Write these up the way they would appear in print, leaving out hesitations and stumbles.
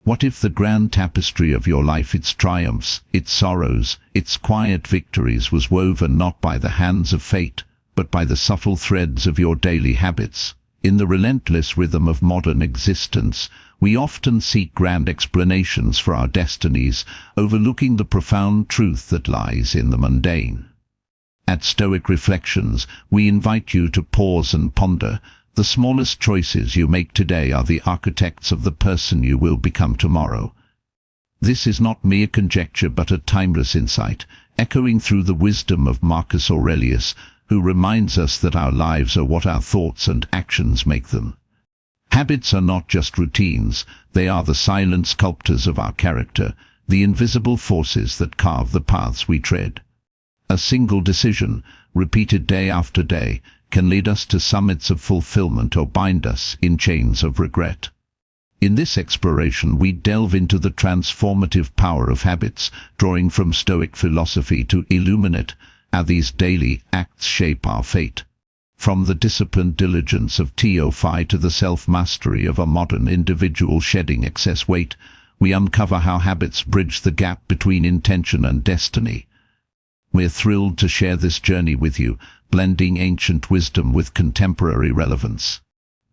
What if the grand tapestry of your life, its triumphs, its sorrows, its quiet victories, was woven not by the hands of fate, but by the subtle threads of your daily habits? In the relentless rhythm of modern existence, we often seek grand explanations for our destinies, overlooking the profound truth that lies in the mundane. At Stoic Reflections, we invite you to pause and ponder. The smallest choices you make today are the architects of the person you will become tomorrow. This is not mere conjecture but a timeless insight, echoing through the wisdom of Marcus Aurelius, who reminds us that our lives are what our thoughts and actions make them. Habits are not just routines, they are the silent sculptors of our character, the invisible forces that carve the paths we tread. A single decision, repeated day after day, can lead us to summits of fulfillment or bind us in chains of regret. In this exploration we delve into the transformative power of habits, drawing from Stoic philosophy to illuminate how these daily acts shape our fate. From the disciplined diligence of Defying to the self-mastery of a modern individual shedding excess weight, we uncover how habits bridge the gap between intention and destiny. We're thrilled to share this journey with you, blending ancient wisdom with contemporary relevance.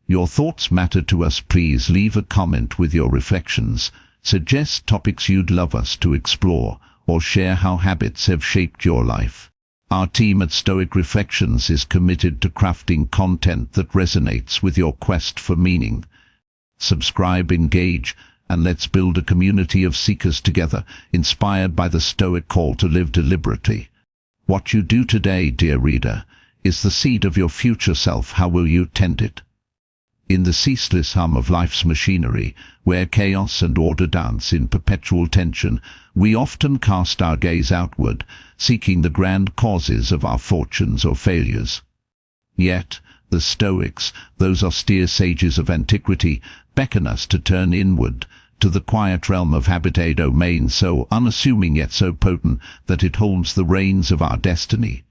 Your thoughts matter to us. Please leave a comment with your reflections, suggest topics you'd love us to explore, or share how habits have shaped your life. Our team at Stoic Reflections is committed to crafting content that resonates with your quest for meaning. Subscribe, engage, and let's build a community of seekers together, inspired by the Stoic call to live deliberately. What you do today, dear reader, is the seed of your future self. How will you tend it? In the ceaseless hum of life's machinery, where chaos and order dance in perpetual tension, we often cast our gaze outward, seeking the grand causes of our fortunes or failures. Yet, the Stoics, those austere sages of antiquity, beckon us to turn inward, to the quiet realm of habit, a domain so unassuming yet so potent that it holds the reins of our destiny.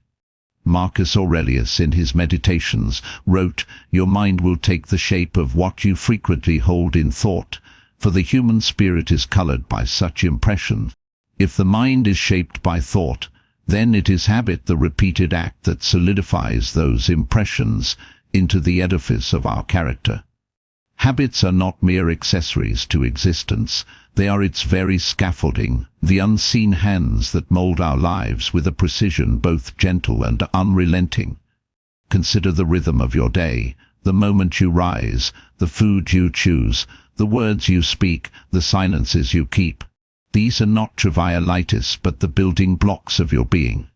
Marcus Aurelius, in his Meditations, wrote, "Your mind will take the shape of what you frequently hold in thought, for the human spirit is colored by such impressions. If the mind is shaped by thought, then it is habit, the repeated act that solidifies those impressions into the edifice of our character." Habits are not mere accessories to existence, they are its very scaffolding, the unseen hands that mold our lives with a precision both gentle and unrelenting. Consider the rhythm of your day, the moment you rise, the food you choose, the words you speak, the silences you keep. These are not trivialities but the building blocks of your being.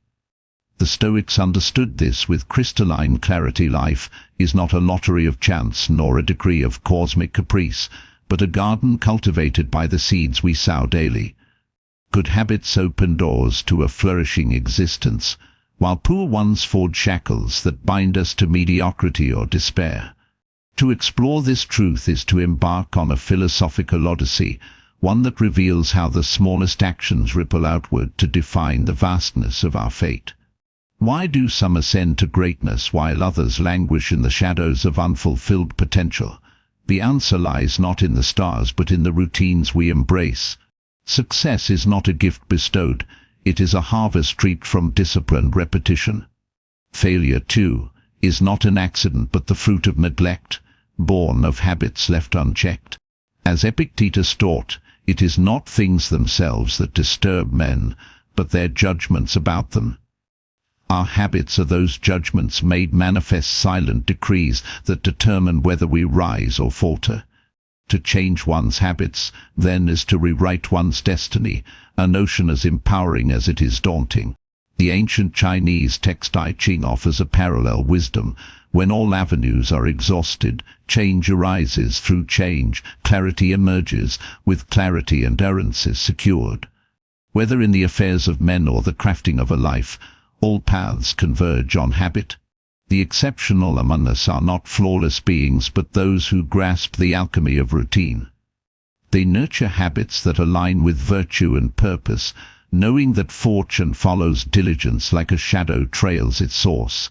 The Stoics understood this with crystalline clarity. Life is not a lottery of chance nor a decree of cosmic caprice, but a garden cultivated by the seeds we sow daily. Good habits open doors to a flourishing existence, while poor ones forge shackles that bind us to mediocrity or despair. To explore this truth is to embark on a philosophical odyssey, one that reveals how the smallest actions ripple outward to define the vastness of our fate. Why do some ascend to greatness while others languish in the shadows of unfulfilled potential? The answer lies not in the stars but in the routines we embrace. Success is not a gift bestowed, it is a harvest reaped from disciplined repetition. Failure, too, is not an accident but the fruit of neglect, born of habits left unchecked. As Epictetus taught, it is not things themselves that disturb men, but their judgments about them. Our habits are those judgments made manifest, silent decrees that determine whether we rise or falter. To change one's habits, then, is to rewrite one's destiny, a notion as empowering as it is daunting. The ancient Chinese text I Ching offers a parallel wisdom. When all avenues are exhausted, change arises. Through change, clarity emerges. With clarity, endurance is secured. Whether in the affairs of men or the crafting of a life, all paths converge on habit. The exceptional among us are not flawless beings but those who grasp the alchemy of routine. They nurture habits that align with virtue and purpose, knowing that fortune follows diligence like a shadow trails its source.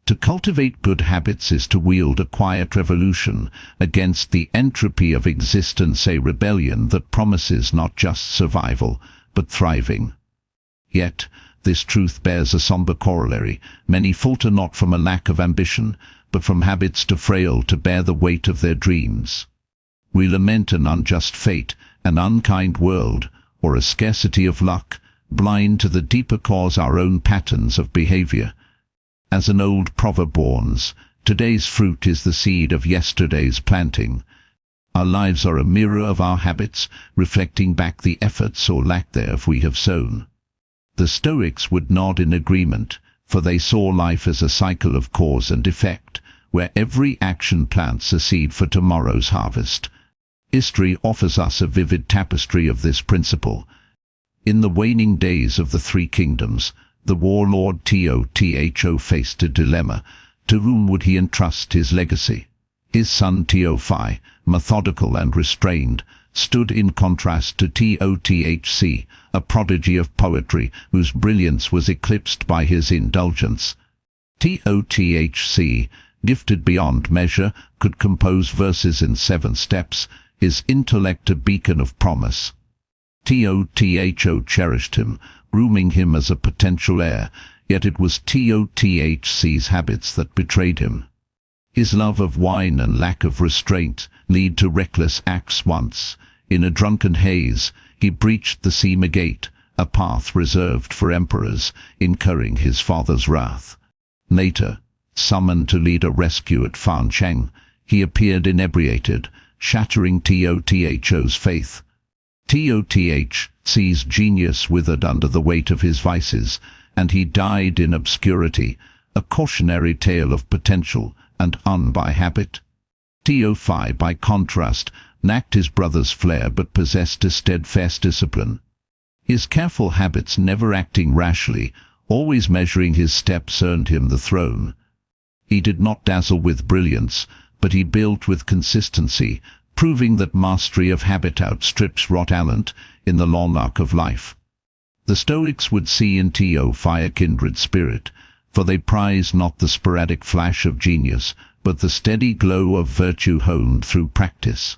To cultivate good habits is to wield a quiet revolution against the entropy of existence, a rebellion that promises not just survival, but thriving. Yet, this truth bears a somber corollary. Many falter not from a lack of ambition, but from habits too frail to bear the weight of their dreams. We lament an unjust fate, an unkind world, or a scarcity of luck, blind to the deeper cause, our own patterns of behavior. As an old proverb warns, today's fruit is the seed of yesterday's planting. Our lives are a mirror of our habits, reflecting back the efforts or lack thereof we have sown. The Stoics would nod in agreement, for they saw life as a cycle of cause and effect, where every action plants a seed for tomorrow's harvest. History offers us a vivid tapestry of this principle. In the waning days of the Three Kingdoms, the warlord Totho faced a dilemma. To whom would he entrust his legacy? His son Tophi, methodical and restrained, stood in contrast to Tothc, a prodigy of poetry whose brilliance was eclipsed by his indulgence. Tothc, gifted beyond measure, could compose verses in 7 steps, his intellect a beacon of promise. Totho cherished him, grooming him as a potential heir, yet it was Tothc's habits that betrayed him. His love of wine and lack of restraint lead to reckless acts. Once, in a drunken haze, he breached the Sema Gate, a path reserved for emperors, incurring his father's wrath. Later, summoned to lead a rescue at Fancheng, he appeared inebriated, shattering Totho's faith. Tothc's genius withered under the weight of his vices, and he died in obscurity, a cautionary tale of potential and by habit. Tophi, by contrast, lacked his brother's flair but possessed a steadfast discipline. His careful habits, never acting rashly, always measuring his steps, earned him the throne. He did not dazzle with brilliance, but he built with consistency, proving that mastery of habit outstrips raw talent in the long arc of life. The Stoics would see in Tophi a kindred spirit, for they prized not the sporadic flash of genius, but the steady glow of virtue honed through practice.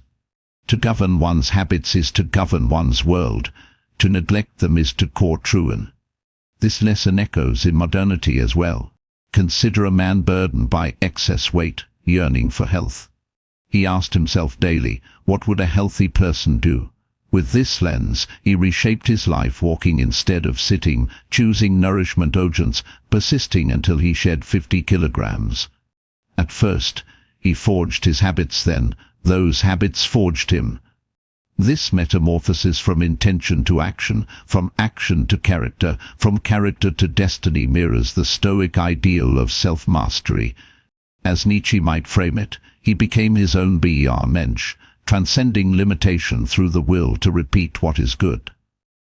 To govern one's habits is to govern one's world. To neglect them is to court ruin. This lesson echoes in modernity as well. Consider a man burdened by excess weight, yearning for health. He asked himself daily, what would a healthy person do? With this lens, he reshaped his life, walking instead of sitting, choosing nourishment agents, persisting until he shed 50 kilograms. At first, he forged his habits, then those habits forged him. This metamorphosis from intention to action, from action to character, from character to destiny mirrors the Stoic ideal of self-mastery. As Nietzsche might frame it, he became his own Mensch, transcending limitation through the will to repeat what is good.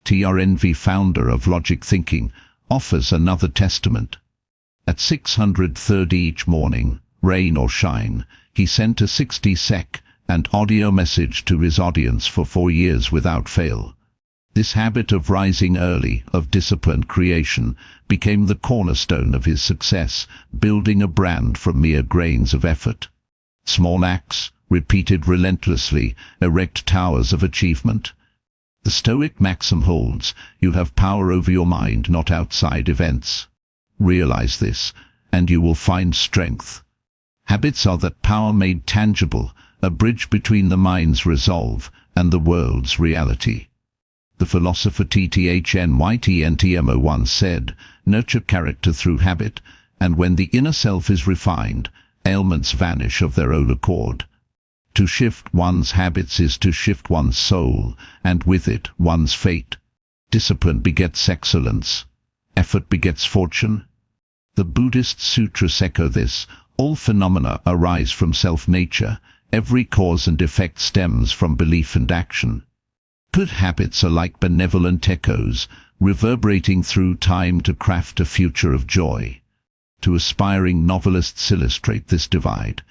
Trnv, founder of logic thinking, offers another testament. At 630 each morning, rain or shine, he sent a 60 sec and audio message to his audience for 4 years without fail. This habit of rising early, of disciplined creation, became the cornerstone of his success, building a brand from mere grains of effort. Small acts, repeated relentlessly, erect towers of achievement. The Stoic maxim holds, you have power over your mind, not outside events. Realize this, and you will find strength. Habits are that power made tangible, a bridge between the mind's resolve and the world's reality. The philosopher Tchnwytntmo once said, nurture character through habit, and when the inner self is refined, ailments vanish of their own accord. To shift one's habits is to shift one's soul, and with it one's fate. Discipline begets excellence. Effort begets fortune. The Buddhist sutras echo this. All phenomena arise from self-nature. Every cause and effect stems from belief and action. Good habits are like benevolent echoes, reverberating through time to craft a future of joy. Two aspiring novelists illustrate this divide.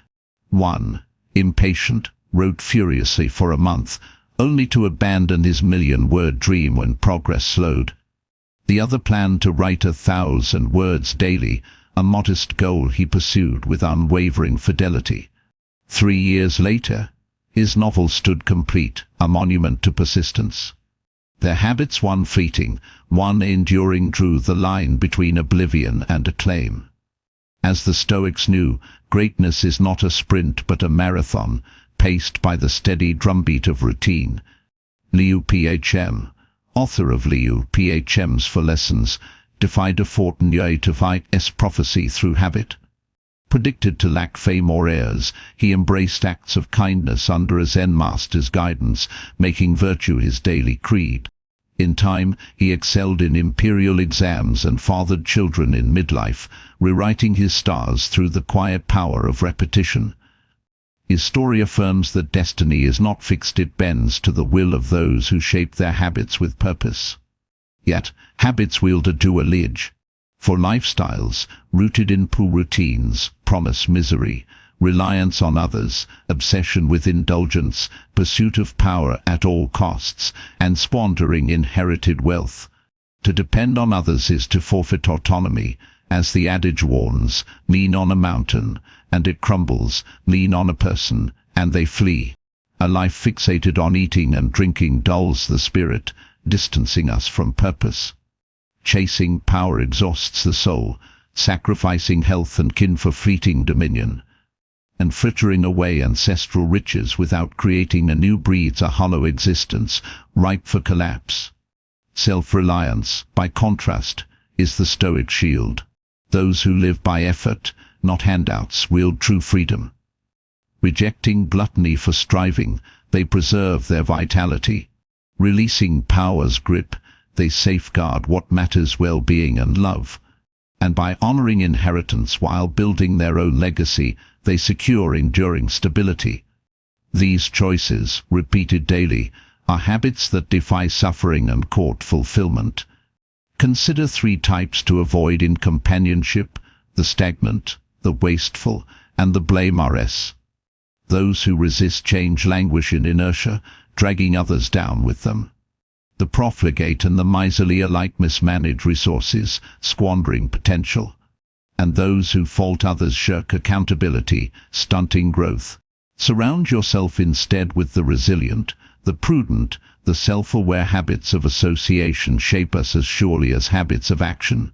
One, impatient, wrote furiously for a month, only to abandon his 1,000,000-word dream when progress slowed. The other planned to write 1,000 words daily, a modest goal he pursued with unwavering fidelity. 3 years later, his novel stood complete, a monument to persistence. Their habits, one fleeting, one enduring, drew the line between oblivion and acclaim. As the Stoics knew, greatness is not a sprint but a marathon, paced by the steady drumbeat of routine. Liễu Phm, author of Liễu Phm's For Lessons, defied a Fortnight's prophecy through habit. Predicted to lack fame or heirs, he embraced acts of kindness under a Zen master's guidance, making virtue his daily creed. In time, he excelled in imperial exams and fathered children in midlife, rewriting his stars through the quiet power of repetition. His story affirms that destiny is not fixed, it bends to the will of those who shape their habits with purpose. Yet, habits wield a dual edge. For lifestyles, rooted in poor routines, promise misery, reliance on others, obsession with indulgence, pursuit of power at all costs, and squandering inherited wealth. To depend on others is to forfeit autonomy. As the adage warns, lean on a mountain, and it crumbles, lean on a person, and they flee. A life fixated on eating and drinking dulls the spirit, distancing us from purpose. Chasing power exhausts the soul, sacrificing health and kin for fleeting dominion. And frittering away ancestral riches without creating a new breeds a hollow existence, ripe for collapse. Self-reliance, by contrast, is the Stoic shield. Those who live by effort, not handouts, wield true freedom. Rejecting gluttony for striving, they preserve their vitality. Releasing power's grip, they safeguard what matters, well-being and love. And by honoring inheritance while building their own legacy, they secure enduring stability. These choices, repeated daily, are habits that defy suffering and court fulfillment. Consider 3 types to avoid in companionship: the stagnant, the wasteful, and the blameless. Those who resist change languish in inertia, dragging others down with them. The profligate and the miserly alike mismanage resources, squandering potential. And those who fault others shirk accountability, stunting growth. Surround yourself instead with the resilient, the prudent, the self-aware. Habits of association shape us as surely as habits of action.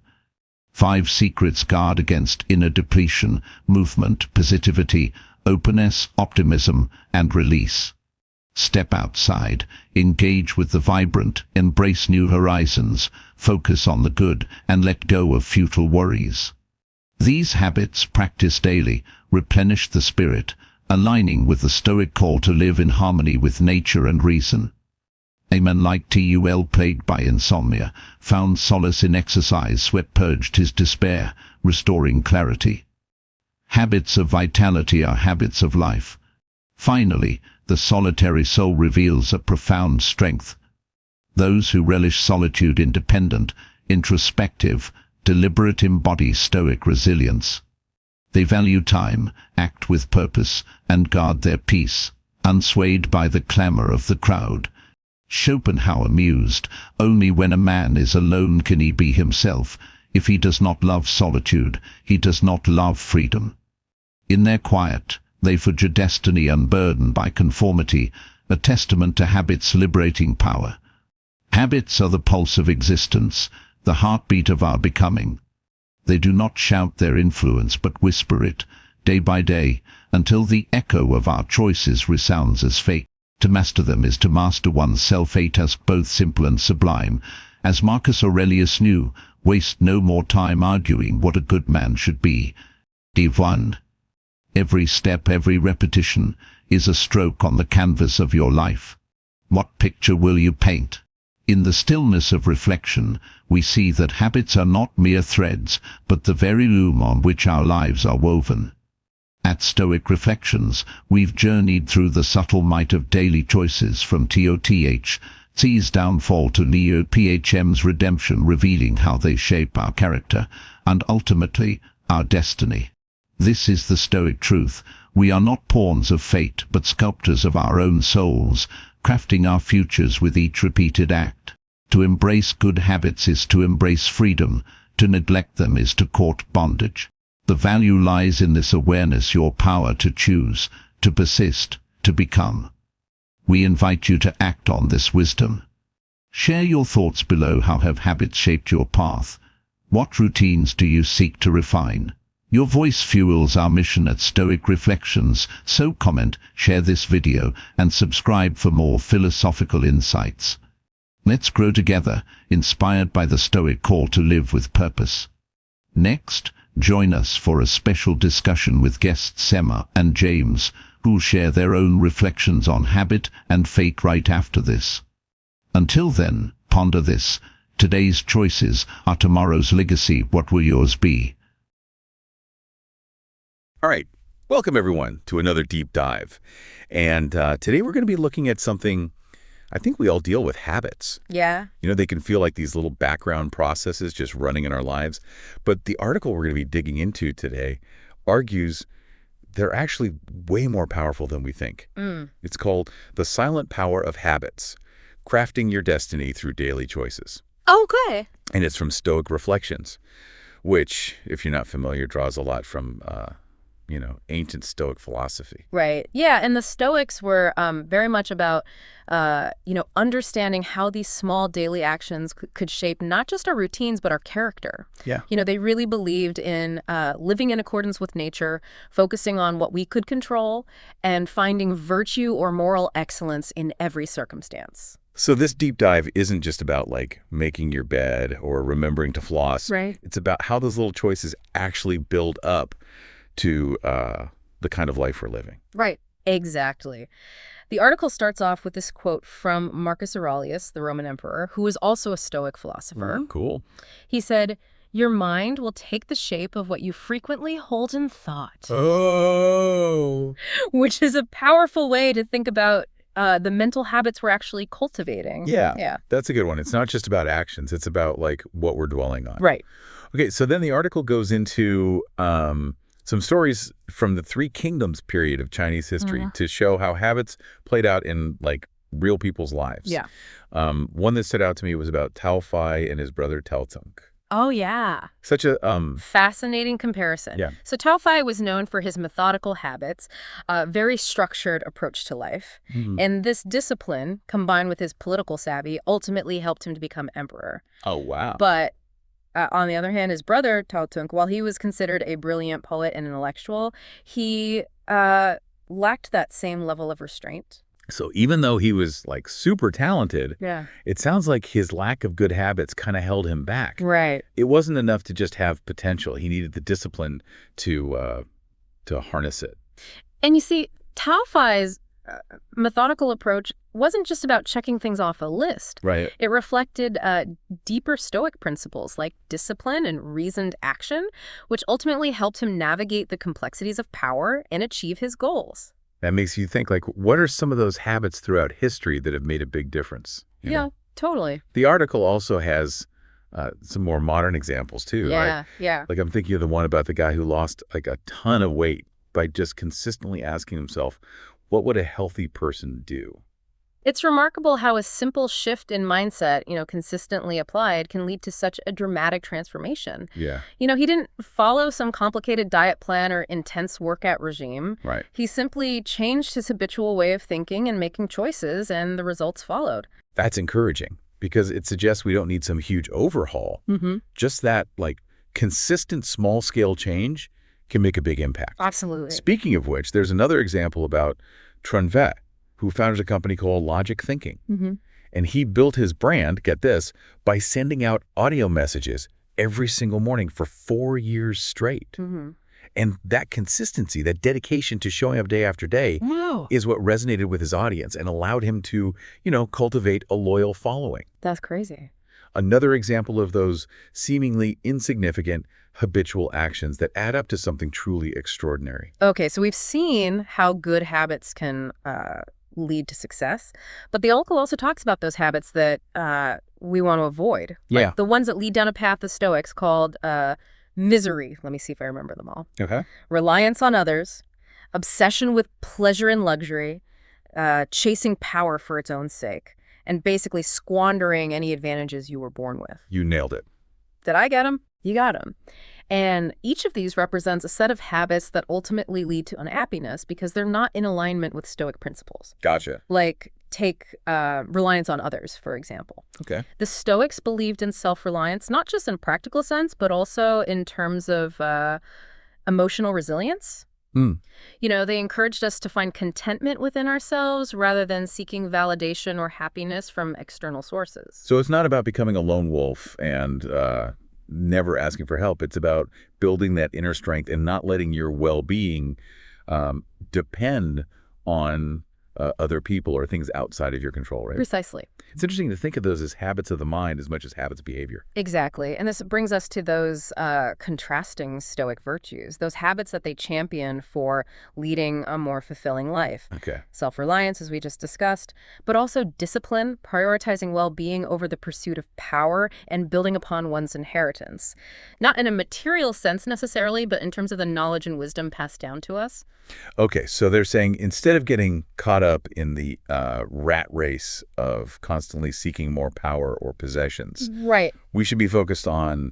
5 secrets guard against inner depletion: movement, positivity, openness, optimism, and release. Step outside, engage with the vibrant, embrace new horizons, focus on the good, and let go of futile worries. These habits, practiced daily, replenish the spirit, aligning with the Stoic call to live in harmony with nature and reason. A man like Tul, plagued by insomnia, found solace in exercise. Sweat purged his despair, restoring clarity. Habits of vitality are habits of life. Finally, the solitary soul reveals a profound strength. Those who relish solitude, independent, introspective, deliberate, embody Stoic resilience. They value time, act with purpose, and guard their peace, unswayed by the clamor of the crowd. Schopenhauer mused, only when a man is alone can he be himself. If he does not love solitude, he does not love freedom. In their quiet, they forge a destiny unburdened by conformity, a testament to habit's liberating power. Habits are the pulse of existence, the heartbeat of our becoming. They do not shout their influence but whisper it, day by day, until the echo of our choices resounds as fate. To master them is to master oneself, a task both simple and sublime. As Marcus Aurelius knew, waste no more time arguing what a good man should be. Defying. Every step, every repetition, is a stroke on the canvas of your life. What picture will you paint? In the stillness of reflection, we see that habits are not mere threads, but the very loom on which our lives are woven. At Stoic Reflections, we've journeyed through the subtle might of daily choices, from T's downfall to Liễu Phm's redemption, revealing how they shape our character, and ultimately, our destiny. This is the Stoic truth. We are not pawns of fate, but sculptors of our own souls, crafting our futures with each repeated act. To embrace good habits is to embrace freedom, To neglect them is to court bondage. The value lies in this awareness, your power to choose, to persist, to become. We invite you to act on this wisdom. Share your thoughts below. How have habits shaped your path? What routines do you seek to refine? Your voice fuels our mission at Stoic Reflections, so comment, share this video, and subscribe for more philosophical insights. Let's grow together, inspired by the Stoic call to live with purpose. Next, join us for a special discussion with guests Emma and James, who'll share their own reflections on habit and fate right after this. Until then, ponder this. Today's choices are tomorrow's legacy. What will yours be? All right, welcome everyone to another deep dive. And today we're going to be looking at something I think we all deal with, habits. Yeah. You know, they can feel like these little background processes just running in our lives. But the article we're going to be digging into today argues they're actually way more powerful than we think. It's called The Silent Power of Habits, Crafting Your Destiny Through Daily Choices. Okay. And it's from Stoic Reflections, which, if you're not familiar, draws a lot from ancient Stoic philosophy. Right. Yeah, and the Stoics were very much about, understanding how these small daily actions could shape not just our routines, but our character. Yeah. You know, they really believed in living in accordance with nature, focusing on what we could control, and finding virtue or moral excellence in every circumstance. So this deep dive isn't just about, like, making your bed or remembering to floss. Right. It's about how those little choices actually build up to the kind of life we're living. Right. Exactly. The article starts off with this quote from Marcus Aurelius, the Roman emperor, who was also a Stoic philosopher. Cool. He said, "Your mind will take the shape of what you frequently hold in thought." Oh. Which is a powerful way to think about the mental habits we're actually cultivating. Yeah. That's a good one. It's not just about actions. It's about, like, what we're dwelling on. Right. Okay, so then the article goes into some stories from the Three Kingdoms period of Chinese history to show how habits played out in, like, real people's lives. Yeah. One that stood out to me was about Tao Fai and his brother Tao Tung. Oh, yeah. Such a fascinating comparison. Yeah. So Tao Fai was known for his methodical habits, very structured approach to life. And this discipline, combined with his political savvy, ultimately helped him to become emperor. Oh, wow. But on the other hand, his brother, Tao Tung, while he was considered a brilliant poet and intellectual, he lacked that same level of restraint. So even though he was, like, super talented, Yeah. it sounds like his lack of good habits kind of held him back. Right. It wasn't enough to just have potential. He needed the discipline to harness it. And you see, Tao Fai's methodical approach wasn't just about checking things off a list. Right. It reflected deeper Stoic principles like discipline and reasoned action, which ultimately helped him navigate the complexities of power and achieve his goals. That makes you think, like, what are some of those habits throughout history that have made a big difference? You know? Totally. The article also has some more modern examples, too. Yeah, Right? yeah. Like, I'm thinking of the one about the guy who lost, like, a ton of weight by just consistently asking himself, what would a healthy person do? It's remarkable how a simple shift in mindset, consistently applied, can lead to such a dramatic transformation. Yeah. He didn't follow some complicated diet plan or intense workout regime. Right. He simply changed his habitual way of thinking and making choices, and the results followed. That's encouraging because it suggests we don't need some huge overhaul. Just that, like, consistent small-scale change can make a big impact. Absolutely. Speaking of which, there's another example about Trấn, who founded a company called Logic Thinking. And he built his brand, get this, by sending out audio messages every single morning for 4 years straight. And that consistency, that dedication to showing up day after day is what resonated with his audience and allowed him to, cultivate a loyal following. That's crazy. Another example of those seemingly insignificant habitual actions that add up to something truly extraordinary. Okay, so we've seen how good habits can lead to success, but the article also talks about those habits that we want to avoid. Like the ones that lead down a path the Stoics called misery. Let me see if I remember them all. Okay. Reliance on others, obsession with pleasure and luxury, chasing power for its own sake, and basically squandering any advantages you were born with. You nailed it. Did I get them? You got them. And each of these represents a set of habits that ultimately lead to unhappiness because they're not in alignment with Stoic principles. Gotcha. Like, take reliance on others, for example. Okay. The Stoics believed in self-reliance, not just in practical sense, but also in terms of emotional resilience. They encouraged us to find contentment within ourselves rather than seeking validation or happiness from external sources. So it's not about becoming a lone wolf and never asking for help. It's about building that inner strength and not letting your well-being depend on other people or things outside of your control, right? Precisely. It's interesting to think of those as habits of the mind as much as habits of behavior. Exactly. And this brings us to those contrasting Stoic virtues, those habits that they champion for leading a more fulfilling life. Okay. Self-reliance, as we just discussed, but also discipline, prioritizing well-being over the pursuit of power and building upon one's inheritance. Not in a material sense necessarily, but in terms of the knowledge and wisdom passed down to us. Okay, so they're saying instead of getting caught up in the rat race of constantly seeking more power or possessions, right, we should be focused on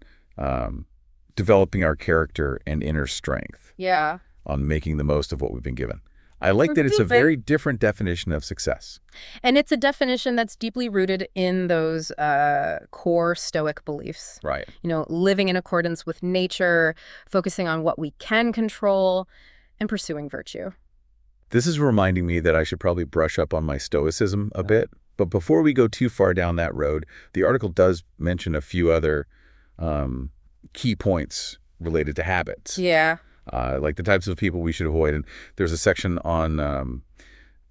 developing our character and inner strength. Yeah. On making the most of what we've been given. I like that it's a very different definition of success. And it's a definition that's deeply rooted in those core Stoic beliefs. Right. Living in accordance with nature, focusing on what we can control, and pursuing virtue. This is reminding me that I should probably brush up on my Stoicism a bit. But before we go too far down that road, the article does mention a few other key points related to habits. Yeah. Like the types of people we should avoid. And there's a section on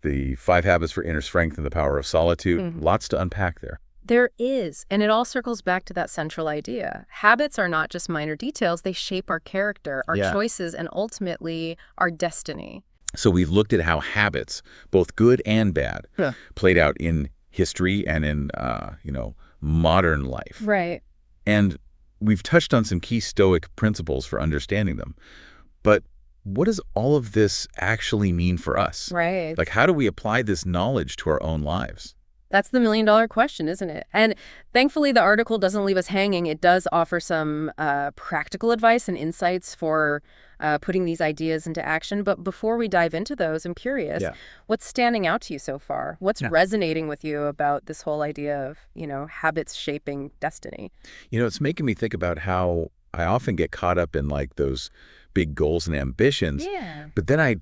the 5 habits for inner strength and the power of solitude. Mm-hmm. Lots to unpack there. There is, and it all circles back to that central idea. Habits are not just minor details. They shape our character, our choices, and ultimately our destiny. So we've looked at how habits, both good and bad, played out in history and in, modern life. Right. And we've touched on some key Stoic principles for understanding them. But what does all of this actually mean for us? Right. Like, how do we apply this knowledge to our own lives? That's the million-dollar question, isn't it? And thankfully, the article doesn't leave us hanging. It does offer some practical advice and insights for putting these ideas into action. But before we dive into those, I'm curious, what's standing out to you so far? What's resonating with you about this whole idea of, habits shaping destiny? It's making me think about how I often get caught up in like those big goals and ambitions. Yeah. But then I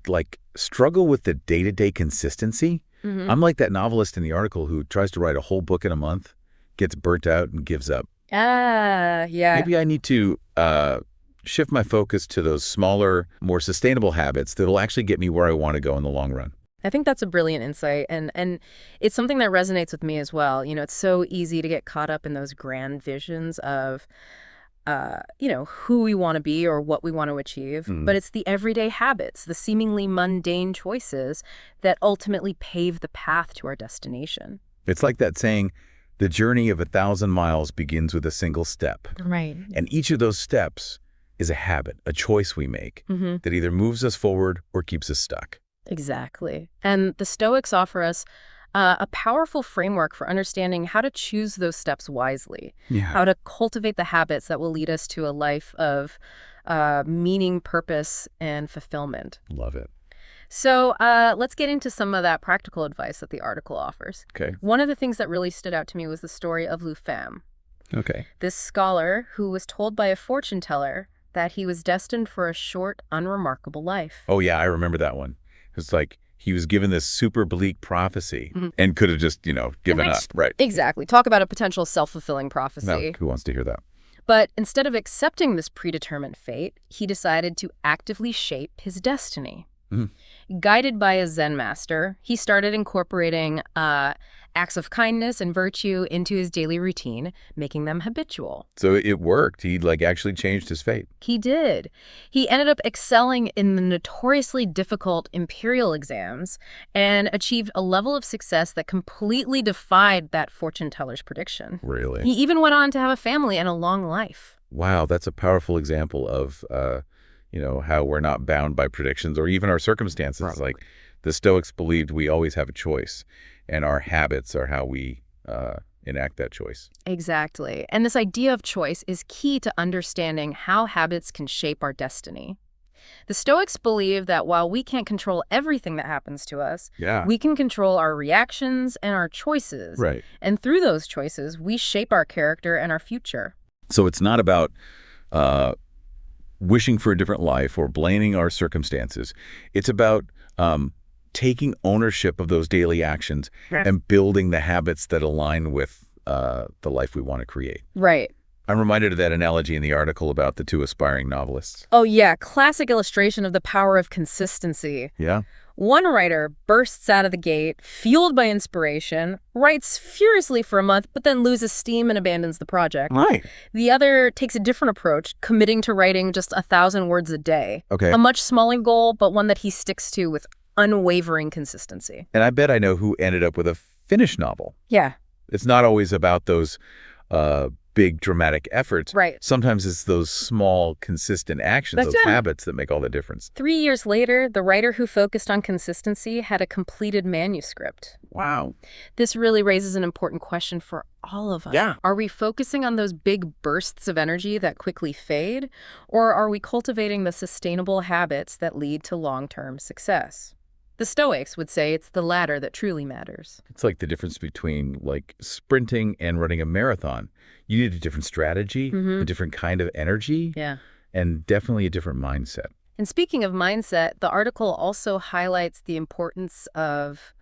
struggle with the day-to-day consistency. Mm-hmm. I'm like that novelist in the article who tries to write a whole book in a month, gets burnt out, and gives up. Yeah. Maybe I need to shift my focus to those smaller, more sustainable habits that will actually get me where I want to go in the long run. I think that's a brilliant insight, and it's something that resonates with me as well. It's so easy to get caught up in those grand visions of who we want to be or what we want to achieve. Mm. But it's the everyday habits, the seemingly mundane choices that ultimately pave the path to our destination. It's like that saying, the journey of 1,000 miles begins with a single step. Right. And each of those steps is a habit, a choice we make that either moves us forward or keeps us stuck. Exactly. And the Stoics offer us a powerful framework for understanding how to choose those steps wisely, how to cultivate the habits that will lead us to a life of meaning, purpose, and fulfillment. Love it. So let's get into some of that practical advice that the article offers. Okay. One of the things that really stood out to me was the story of Phàm. Okay. This scholar who was told by a fortune teller that he was destined for a short, unremarkable life. Oh, yeah, I remember that one. It's like he was given this super bleak prophecy and could have just, given up. Right. Exactly. Talk about a potential self-fulfilling prophecy. No, who wants to hear that? But instead of accepting this predetermined fate, he decided to actively shape his destiny. Guided by a Zen master, he started incorporating acts of kindness and virtue into his daily routine, making them habitual. So it worked. He actually changed his fate. He did. He ended up excelling in the notoriously difficult imperial exams and achieved a level of success that completely defied that fortune teller's prediction. Really? He even went on to have a family and a long life. Wow, that's a powerful example of how we're not bound by predictions or even our circumstances. Right. Like the Stoics believed we always have a choice, and our habits are how we enact that choice. Exactly. And this idea of choice is key to understanding how habits can shape our destiny. The Stoics believe that while we can't control everything that happens to us, we can control our reactions and our choices. Right. And through those choices, we shape our character and our future. So it's not about wishing for a different life or blaming our circumstances. It's about taking ownership of those daily actions and building the habits that align with the life we want to create. Right. I'm reminded of that analogy in the article about the two aspiring novelists. Oh, yeah. Classic illustration of the power of consistency. Yeah. One writer bursts out of the gate, fueled by inspiration, writes furiously for a month, but then loses steam and abandons the project. Right. The other takes a different approach, committing to writing just 1,000 words a day. Okay. A much smaller goal, but one that he sticks to with unwavering consistency. And I bet I know who ended up with a finished novel. Yeah. It's not always about those big dramatic efforts. Right. Sometimes it's those small, consistent actions, those habits that make all the difference. 3 years later, the writer who focused on consistency had a completed manuscript. Wow. This really raises an important question for all of us. Yeah. Are we focusing on those big bursts of energy that quickly fade, or are we cultivating the sustainable habits that lead to long-term success? The Stoics would say it's the latter that truly matters. It's like the difference between like sprinting and running a marathon. You need a different strategy, a different kind of energy, and definitely a different mindset. And speaking of mindset, the article also highlights the importance of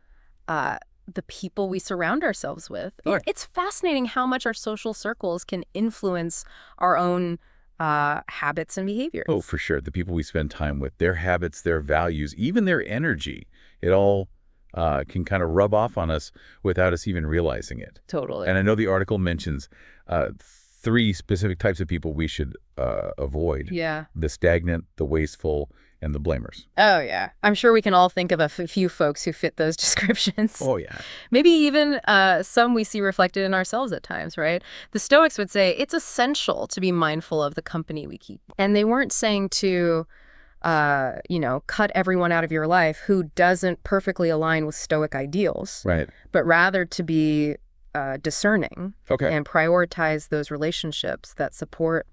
the people we surround ourselves with. Right. It's fascinating how much our social circles can influence our own habits and behaviors. Oh, for sure. The people we spend time with, their habits, their values, even their energy, it all can kind of rub off on us without us even realizing it. Totally. And I know the article mentions 3 specific types of people we should avoid. Yeah. The stagnant, the wasteful, and the blamers. Oh, yeah. I'm sure we can all think of a few folks who fit those descriptions. Oh, yeah. Maybe even some we see reflected in ourselves at times, right? The Stoics would say it's essential to be mindful of the company we keep. And they weren't saying to, cut everyone out of your life who doesn't perfectly align with Stoic ideals. Right. But rather to be discerning Okay. and prioritize those relationships that support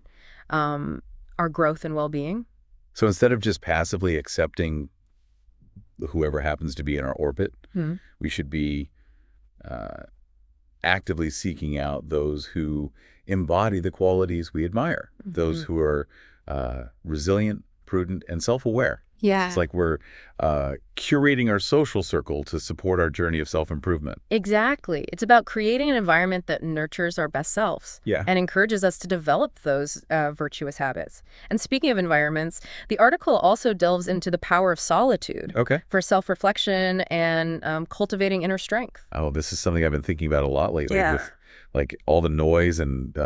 our growth and well-being. So instead of just passively accepting whoever happens to be in our orbit, we should be actively seeking out those who embody the qualities we admire, those who are resilient, prudent, and self-aware. Yeah. It's like we're curating our social circle to support our journey of self-improvement. Exactly. It's about creating an environment that nurtures our best selves and encourages us to develop those virtuous habits. And speaking of environments, the article also delves into the power of solitude for self-reflection and cultivating inner strength. Oh, this is something I've been thinking about a lot lately with like all the noise and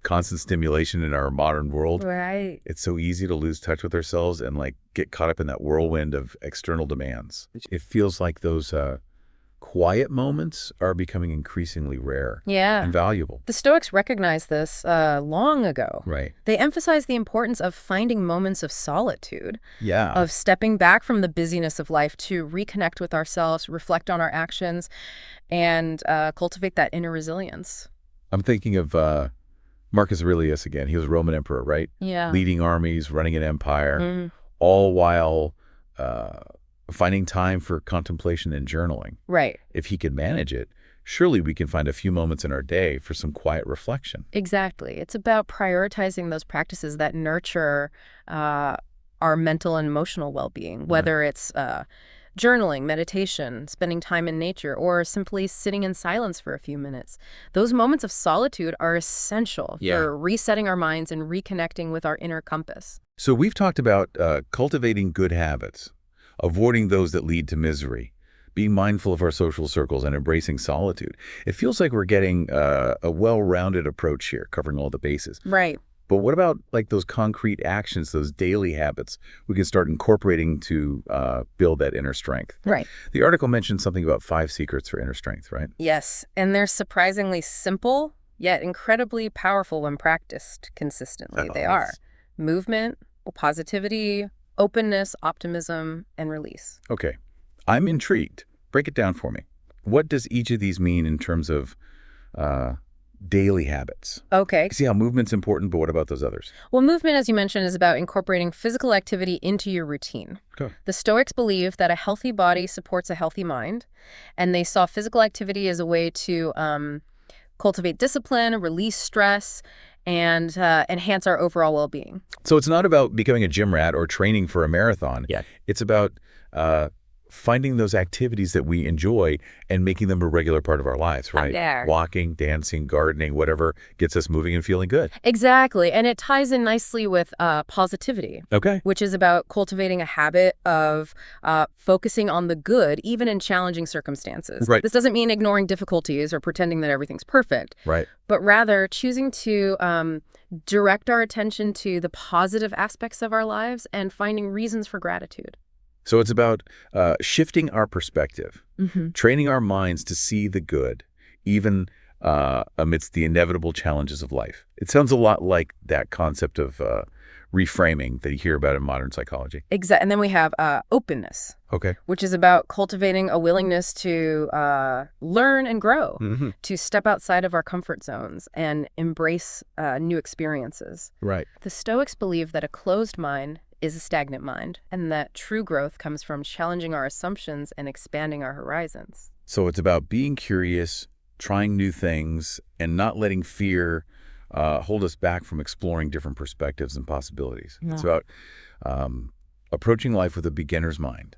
constant stimulation in our modern world. Right. It's so easy to lose touch with ourselves and like get caught up in that whirlwind of external demands. It feels like those quiet moments are becoming increasingly rare and valuable. The Stoics recognized this long ago. Right. They emphasized the importance of finding moments of solitude, Yeah. of stepping back from the busyness of life to reconnect with ourselves, reflect on our actions, and cultivate that inner resilience. I'm thinking of Marcus Aurelius again. He was a Roman emperor, right? Yeah. Leading armies, running an empire, all while finding time for contemplation and journaling. Right. If he could manage it, surely we can find a few moments in our day for some quiet reflection. Exactly. It's about prioritizing those practices that nurture our mental and emotional well-being, whether it's journaling, meditation, spending time in nature, or simply sitting in silence for a few minutes. Those moments of solitude are essential for resetting our minds and reconnecting with our inner compass. So we've talked about cultivating good habits, avoiding those that lead to misery, being mindful of our social circles, and embracing solitude. It feels like we're getting a well-rounded approach here, covering all the bases. Right. But what about like those concrete actions, those daily habits we can start incorporating to build that inner strength? Right. The article mentioned something about 5 secrets for inner strength, right? Yes. And they're surprisingly simple, yet incredibly powerful when practiced consistently. They are movement, positivity, openness, optimism, and release. Okay. I'm intrigued. Break it down for me. What does each of these mean in terms of daily habits. Okay. See how movement's important, but what about those others? Well, movement, as you mentioned, is about incorporating physical activity into your routine. Okay. The Stoics believe that a healthy body supports a healthy mind, and they saw physical activity as a way to cultivate discipline, release stress, and enhance our overall well-being. So it's not about becoming a gym rat or training for a marathon. Yeah. It's about finding those activities that we enjoy and making them a regular part of our lives, right? There. Walking, dancing, gardening, whatever gets us moving and feeling good. Exactly. And it ties in nicely with positivity. Okay. Which is about cultivating a habit of focusing on the good, even in challenging circumstances. Right. This doesn't mean ignoring difficulties or pretending that everything's perfect, Right. but rather choosing to direct our attention to the positive aspects of our lives and finding reasons for gratitude. So it's about shifting our perspective, training our minds to see the good, even amidst the inevitable challenges of life. It sounds a lot like that concept of reframing that you hear about in modern psychology. Exactly. And then we have openness, Okay. which is about cultivating a willingness to learn and grow, to step outside of our comfort zones and embrace new experiences. Right. The Stoics believe that a closed mind is a stagnant mind, and that true growth comes from challenging our assumptions and expanding our horizons. So it's about being curious, trying new things, and not letting fear hold us back from exploring different perspectives and possibilities. Yeah. It's about approaching life with a beginner's mind,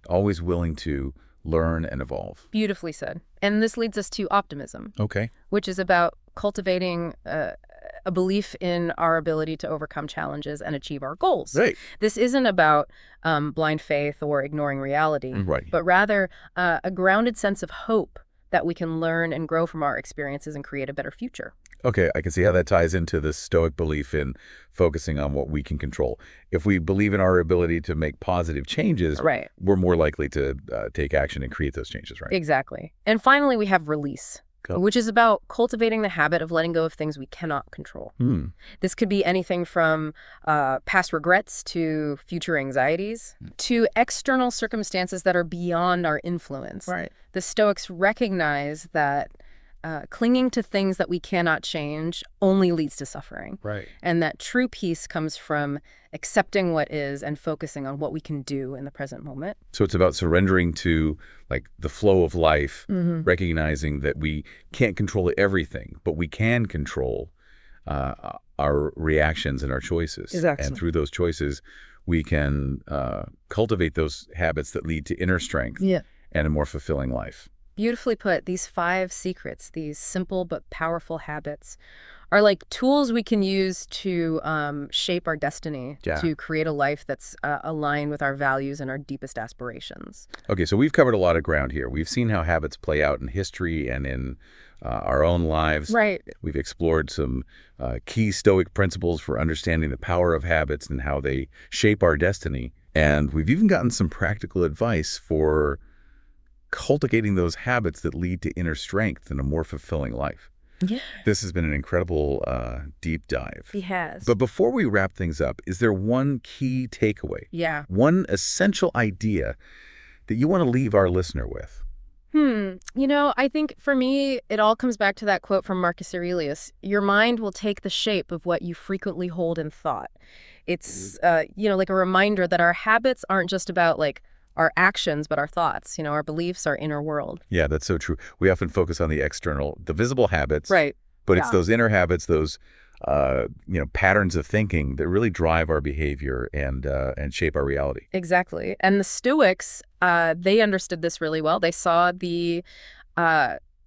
always willing to learn and evolve. Beautifully said. And this leads us to optimism, Okay. which is about cultivating a belief in our ability to overcome challenges and achieve our goals. Right. This isn't about blind faith or ignoring reality, Right. but rather a grounded sense of hope that we can learn and grow from our experiences and create a better future. Okay, I can see how that ties into the Stoic belief in focusing on what we can control. If we believe in our ability to make positive changes, Right. we're more likely to take action and create those changes, right? Exactly. And finally, we have release, Cool. which is about cultivating the habit of letting go of things we cannot control. This could be anything from past regrets to future anxieties to external circumstances that are beyond our influence. Right. The Stoics recognize that clinging to things that we cannot change only leads to suffering. Right. And that true peace comes from accepting what is and focusing on what we can do in the present moment. So it's about surrendering to like the flow of life, recognizing that we can't control everything, but we can control our reactions and our choices. Exactly. And through those choices, we can cultivate those habits that lead to inner strength and a more fulfilling life. Beautifully put. These 5 secrets, these simple but powerful habits, are like tools we can use to shape our destiny, to create a life that's aligned with our values and our deepest aspirations. Okay, so we've covered a lot of ground here. We've seen how habits play out in history and in our own lives. Right. We've explored some key Stoic principles for understanding the power of habits and how they shape our destiny. And we've even gotten some practical advice for cultivating those habits that lead to inner strength and a more fulfilling life. Yeah. This has been an incredible deep dive. He has. But before we wrap things up, is there one key takeaway? Yeah. One essential idea that you want to leave our listener with? You know, I think for me, it all comes back to that quote from Marcus Aurelius. Your mind will take the shape of what you frequently hold in thought. It's, like a reminder that our habits aren't just about like our actions, but our thoughts, our beliefs, our inner world. Yeah, that's so true. We often focus on the external, the visible habits. Right. But it's those inner habits, those, patterns of thinking that really drive our behavior and shape our reality. Exactly. And the Stoics, they understood this really well. They saw the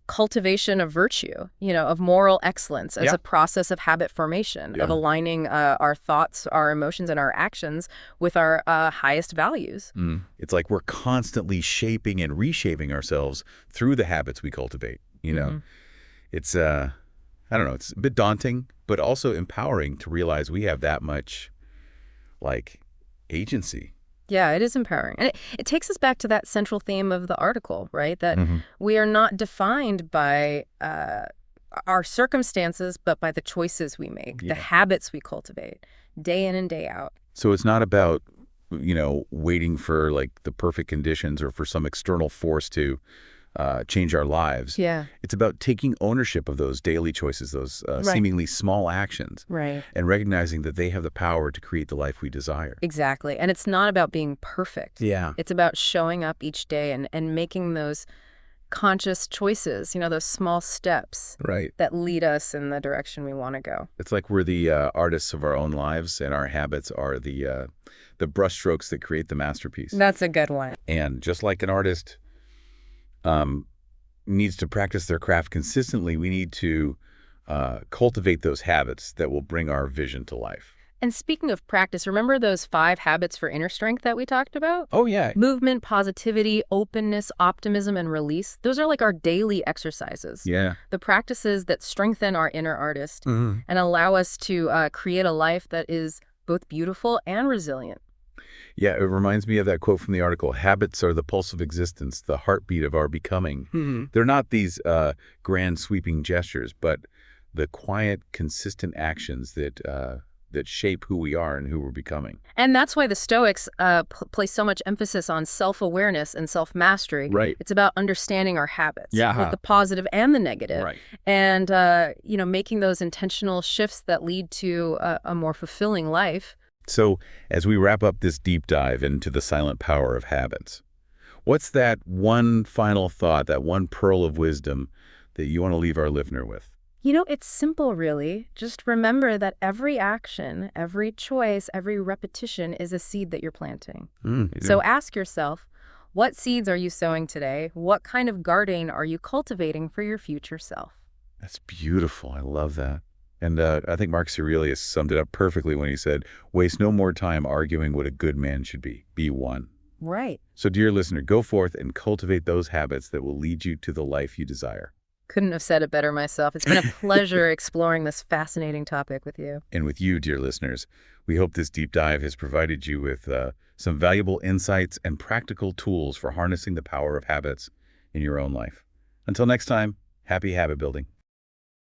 cultivation of virtue, of moral excellence as a process of habit formation, of aligning our thoughts, our emotions, and our actions with our highest values. It's like we're constantly shaping and reshaping ourselves through the habits we cultivate. It's, I don't know, it's a bit daunting, but also empowering to realize we have that much, agency. Yeah, it is empowering. And it takes us back to that central theme of the article, right? That we are not defined by our circumstances, but by the choices we make, the habits we cultivate, day in and day out. So it's not about, waiting for, the perfect conditions or for some external force to change our lives. Yeah. It's about taking ownership of those daily choices, those seemingly small actions, and recognizing that they have the power to create the life we desire. Exactly. And it's not about being perfect. Yeah. It's about showing up each day and making those conscious choices, those small steps that lead us in the direction we want to go. It's like we're the artists of our own lives, and our habits are the brushstrokes that create the masterpiece. That's a good one. And just like an artist needs to practice their craft consistently, we need to cultivate those habits that will bring our vision to life. And speaking of practice, remember those 5 habits for inner strength that we talked about? Oh, yeah. Movement, positivity, openness, optimism, and release. Those are like our daily exercises. Yeah. The practices that strengthen our inner artist and allow us to create a life that is both beautiful and resilient. Yeah, it reminds me of that quote from the article, habits are the pulse of existence, the heartbeat of our becoming. They're not these grand sweeping gestures, but the quiet, consistent actions that shape who we are and who we're becoming. And that's why the Stoics place so much emphasis on self-awareness and self-mastery. Right. It's about understanding our habits, Yeah. both the positive and the negative, Right. and making those intentional shifts that lead to a more fulfilling life. So as we wrap up this deep dive into the silent power of habits, what's that one final thought, that one pearl of wisdom that you want to leave our listener with? It's simple, really. Just remember that every action, every choice, every repetition is a seed that you're planting. So ask yourself, what seeds are you sowing today? What kind of garden are you cultivating for your future self? That's beautiful. I love that. And I think Marcus Aurelius summed it up perfectly when he said, waste no more time arguing what a good man should be. Be one. Right. So dear listener, go forth and cultivate those habits that will lead you to the life you desire. Couldn't have said it better myself. It's been a pleasure exploring this fascinating topic with you. And with you, dear listeners, we hope this deep dive has provided you with some valuable insights and practical tools for harnessing the power of habits in your own life. Until next time, happy habit building.